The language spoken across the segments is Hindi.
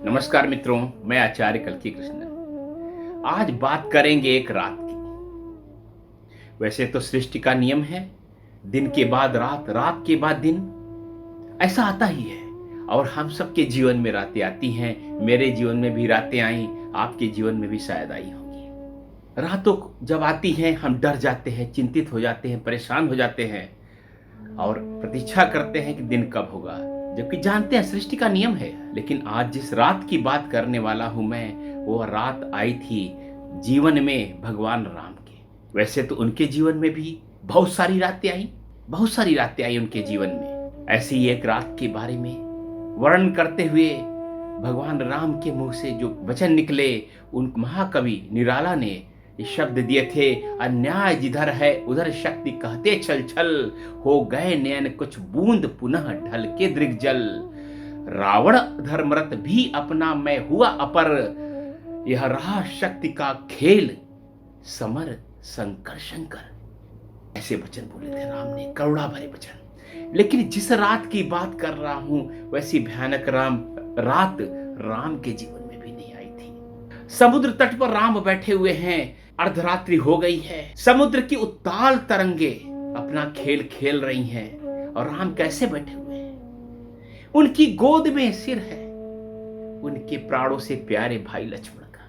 नमस्कार मित्रों, मैं आचार्य कल्की कृष्णन। आज बात करेंगे एक रात की। वैसे तो सृष्टि का नियम है, दिन के बाद रात, रात के बाद दिन, ऐसा आता ही है। और हम सबके जीवन में रातें आती हैं। मेरे जीवन में भी रातें आई, आपके जीवन में भी शायद आई होंगी। रातों जब आती हैं हम डर जाते हैं, चिंतित हो जाते हैं, परेशान हो जाते हैं और प्रतीक्षा करते हैं कि दिन कब होगा, जबकि जानते हैं सृष्टि का नियम है। लेकिन आज जिस रात की बात करने वाला हूं मैं, वो रात आई थी जीवन में भगवान राम के। वैसे तो उनके जीवन में भी बहुत सारी रातें आई, बहुत सारी रातें आई उनके जीवन में। ऐसी ही एक रात के बारे में वर्णन करते हुए भगवान राम के मुंह से जो वचन निकले, उन महाकवि निराला ने ये शब्द दिए थे, अन्याय जिधर है उधर शक्ति कहते छल छल, हो गए नयन कुछ बूंद पुनः ढल के दृग जल। रावण धर्मरत भी अपना मैं हुआ अपर, यह रहा शक्ति का खेल समर शंकर शंकर। ऐसे वचन बोले थे राम ने, करुणा भरे वचन। लेकिन जिस रात की बात कर रहा हूं, वैसी भयानक रात राम के जीवन में भी नहीं आई थी। समुद्र तट पर राम बैठे हुए हैं, अर्धरात्रि हो गई है, समुद्र की उत्ताल तरंगे अपना खेल खेल रही हैं और राम कैसे बैठे हुए हैं। उनकी गोद में सिर है उनके प्राणों से प्यारे भाई लक्ष्मण का,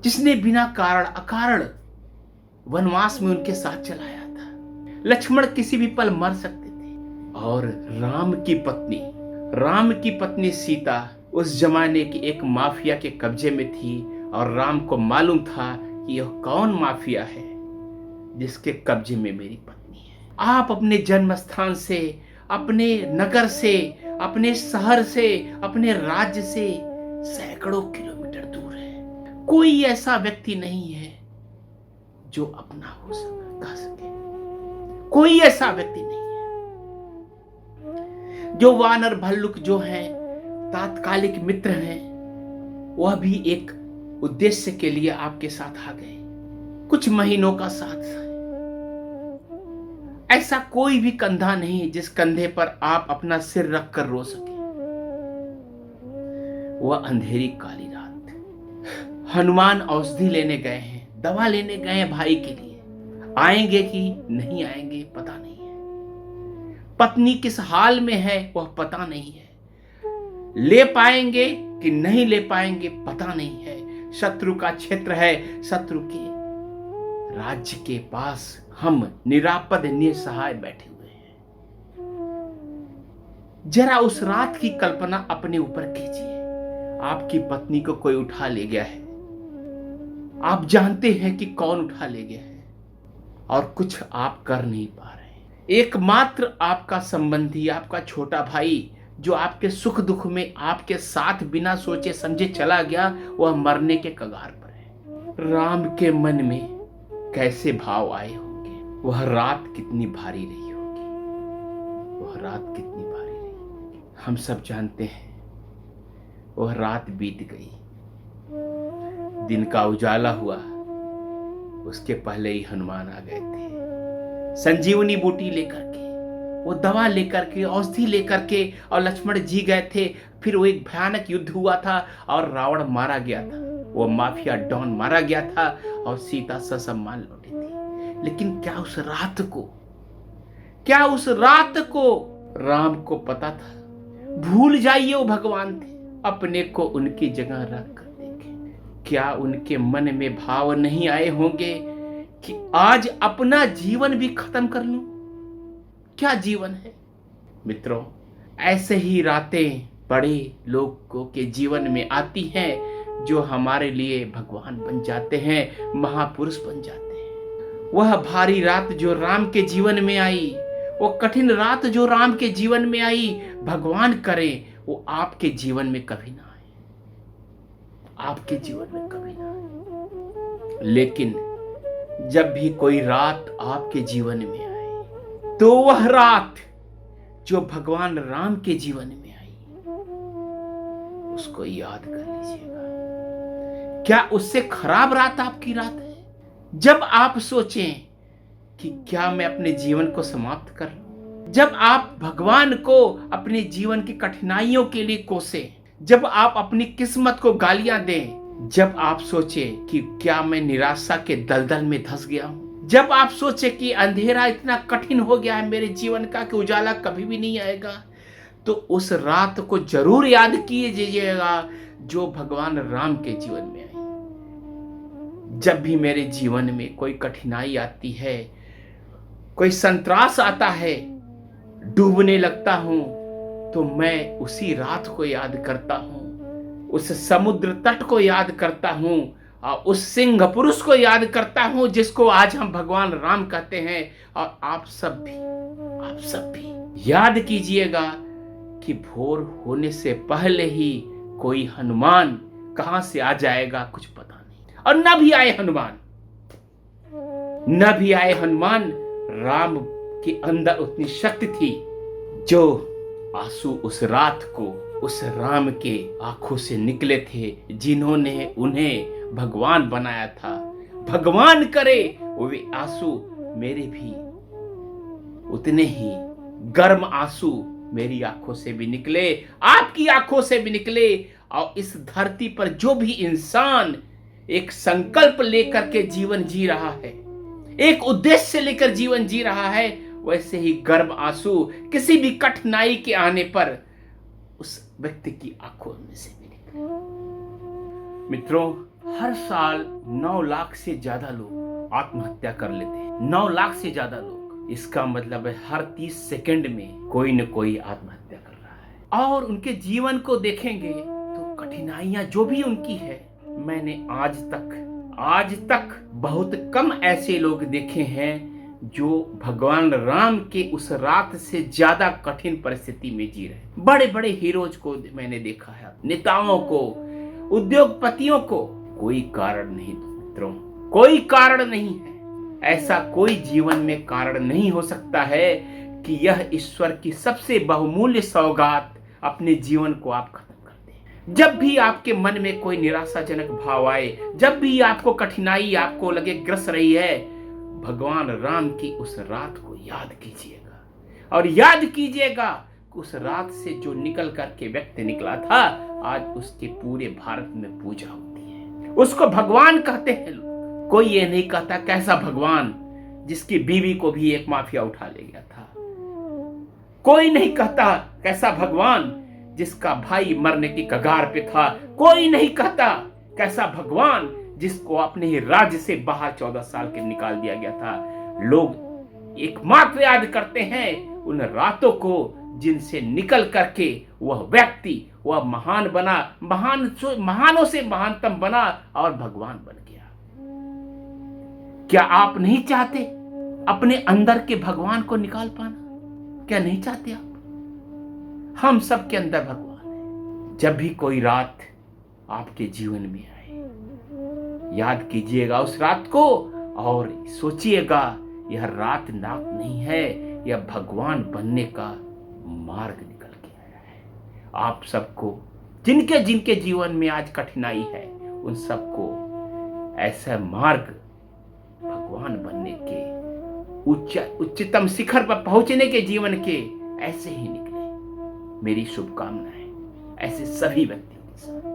जिसने बिना कारण अकारण वनवास में उनके साथ चलाया था। लक्ष्मण किसी भी पल मर सकते थे। और राम की पत्नी सीता उस जमाने की एक माफिया के कब्जे में थी और राम को मालूम था कि यह कौन माफिया है जिसके कब्जे में मेरी पत्नी है। आप अपने जन्म स्थान से, अपने नगर से, अपने शहर से, अपने राज्य से सैकड़ों किलोमीटर दूर है। कोई ऐसा व्यक्ति नहीं है जो अपना हो सके। कोई ऐसा व्यक्ति नहीं है। जो वानर भल्लुक जो हैं, तात्कालिक मित्र हैं, वह भी एक उद्देश्य के लिए आपके साथ आ गए, कुछ महीनों का साथ है। ऐसा कोई भी कंधा नहीं जिस कंधे पर आप अपना सिर रखकर रो सके। वह अंधेरी काली रात। हनुमान औषधि लेने गए हैं, दवा लेने गए हैं भाई के लिए। आएंगे कि नहीं आएंगे पता नहीं है। पत्नी किस हाल में है वह पता नहीं है। ले पाएंगे कि नहीं ले पाएंगे पता नहीं है। शत्रु का क्षेत्र है, शत्रु के राज्य के पास हम निरापद निसहाय बैठे हुए हैं। जरा उस रात की कल्पना अपने ऊपर कीजिए। आपकी पत्नी को कोई उठा ले गया है, आप जानते हैं कि कौन उठा ले गया है और कुछ आप कर नहीं पा रहे। एकमात्र आपका संबंधी, आपका छोटा भाई जो आपके सुख दुख में आपके साथ बिना सोचे समझे चला गया, वह मरने के कगार पर है। राम के मन में कैसे भाव आए होंगे। वह रात कितनी भारी रही होगी। वह रात कितनी भारी रही होगी। हम सब जानते हैं वह रात बीत गई, दिन का उजाला हुआ। उसके पहले ही हनुमान आ गए थे, संजीवनी बूटी लेकर के, वो दवा लेकर के, औषधि लेकर के, और लक्ष्मण जी गए थे। फिर वो एक भयानक युद्ध हुआ था और रावण मारा गया था, वो माफिया डॉन मारा गया था और सीता ससम्मान लौटी थी। लेकिन क्या उस रात को राम को पता था? भूल जाइए वो भगवान थे, अपने को उनकी जगह रख कर देखें। क्या उनके मन में भाव नहीं आए होंगे कि आज अपना जीवन भी खत्म कर लूं? क्या जीवन है मित्रों। ऐसे ही रातें बड़े लोगों के जीवन में आती हैं जो हमारे लिए भगवान बन जाते हैं, महापुरुष बन जाते हैं। वह भारी रात जो राम के जीवन में आई, वो कठिन रात जो राम के जीवन में आई, भगवान करे वो आपके जीवन में कभी ना आए, आपके जीवन में कभी ना आए। लेकिन जब भी कोई रात आपके जीवन में आए, तो वह रात जो भगवान राम के जीवन में आई, उसको याद कर लीजिएगा। क्या उससे खराब रात आपकी रात है? जब आप सोचें कि क्या मैं अपने जीवन को समाप्त कर लूं, जब आप भगवान को अपने जीवन की कठिनाइयों के लिए कोसें, जब आप अपनी किस्मत को गालियां दें, जब आप सोचे कि क्या मैं निराशा के दलदल में धंस गया हूं, जब आप सोचे कि अंधेरा इतना कठिन हो गया है मेरे जीवन का कि उजाला कभी भी नहीं आएगा, तो उस रात को जरूर याद कीजिएगा जो भगवान राम के जीवन में आई। जब भी मेरे जीवन में कोई कठिनाई आती है, कोई संतरास आता है, डूबने लगता हूं, तो मैं उसी रात को याद करता हूं, उस समुद्र तट को याद करता हूं और उस सिंह पुरुष को याद करता हूं जिसको आज हम भगवान राम कहते हैं। और आप सब भी याद कीजिएगा कि भोर होने से पहले ही कोई हनुमान कहां से आ जाएगा कुछ पता नहीं। और न भी आए हनुमान, राम के अंदर उतनी शक्ति थी जो आंसू उस रात को उस राम के आंखों से निकले थे, जिन्होंने उन्हें भगवान बनाया था। भगवान करे वे आंसू मेरे भी उतने ही गर्म आंसू मेरी आंखों से भी निकले, आपकी आंखों से भी निकले। और इस धरती पर जो भी इंसान एक संकल्प लेकर के जीवन जी रहा है, एक उद्देश्य लेकर जीवन जी रहा है, वैसे ही गर्म आंसू किसी भी कठिनाई के आने पर उस व्यक्ति की आंखों में से भी निकले। मित्रों, हर साल 9 लाख से ज्यादा लोग आत्महत्या कर लेते हैं। 9 लाख से ज्यादा लोग। इसका मतलब है हर 30 सेकंड में कोई न कोई आत्महत्या कर रहा है। और उनके जीवन को देखेंगे तो कठिनाइयां जो भी उनकी है, मैंने आज तक बहुत कम ऐसे लोग देखे हैं जो भगवान राम के उस रात से ज्यादा कठिन परिस्थिति में जी रहे। बड़े बड़े हीरोज को मैंने देखा है, नेताओं को, उद्योगपतियों को। कोई कारण नहीं मित्रों, कोई कारण नहीं है। ऐसा कोई जीवन में कारण नहीं हो सकता है कि यह ईश्वर की सबसे बहुमूल्य सौगात अपने जीवन को आप खत्म कर दें। जब भी आपके मन में कोई निराशाजनक भाव आए, जब भी आपको कठिनाई आपको लगे ग्रस रही है, भगवान राम की उस रात को याद कीजिएगा। और याद कीजिएगा कि उस रात से जो निकल करके व्यक्ति निकला था, आज उसके पूरे भारत में पूजा होती है। उसको भगवान कहते हैं लोग। कोई ये नहीं कहता कैसा भगवान जिसकी बीवी को भी एक माफिया उठा ले गया था। कोई नहीं कहता कैसा भगवान जिसका भाई मरने की कगार पे था। कोई नहीं कहता कैसा भगवान जिसको अपने ही राज्य से बाहर 14 साल के निकाल दिया गया था। लोग एकमात्र याद करते हैं उन रातों को जिनसे निकल करके वह व्यक्ति, वह महान बना, महानों से महानतम बना और भगवान बन गया। क्या आप नहीं चाहते अपने अंदर के भगवान को निकाल पाना? क्या नहीं चाहते आप? हम सब के अंदर भगवान है। जब भी कोई रात आपके जीवन में आए, याद कीजिएगा उस रात को और सोचिएगा यह रात नहीं है, यह भगवान बनने का मार्ग निकल के आया है। आप सबको जिनके जीवन में आज कठिनाई है, उन सबको ऐसा मार्ग भगवान बनने के उच्चतम शिखर पर पहुंचने के जीवन के ऐसे ही निकले। मेरी शुभकामनाएं ऐसे सभी व्यक्तियों के साथ।